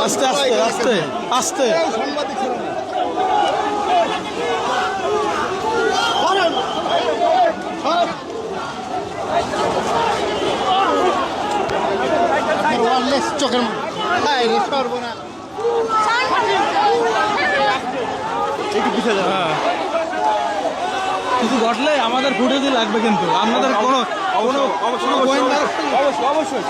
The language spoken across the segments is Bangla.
আস্তে আস্তে আস্তে আস্তে চোখের কিছু ঘটলে আমাদের ফুটেজই লাগবে, কিন্তু আপনাদের কোনো অবশ্যই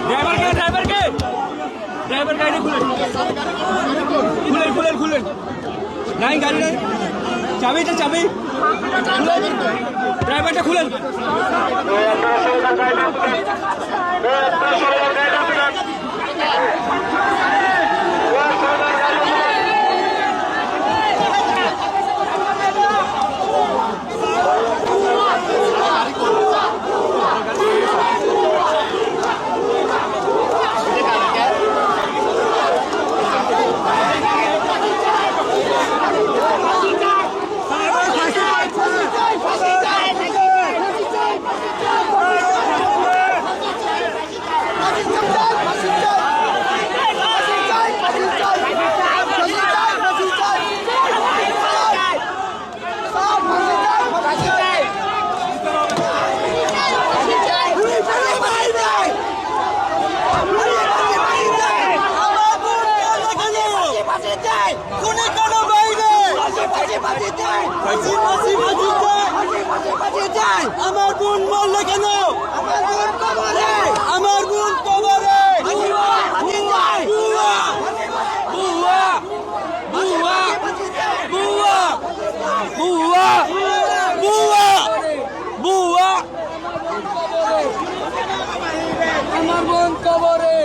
ড্রাইভার নাই, ড্রাইভার গাড়ি খুলেন নাই, গাড়ি নাই, চাবি ড্রাইভারটা খুলেন। আমার বোন মরলে কেন? আমার বোন কবরে। আমার বোন কবরে।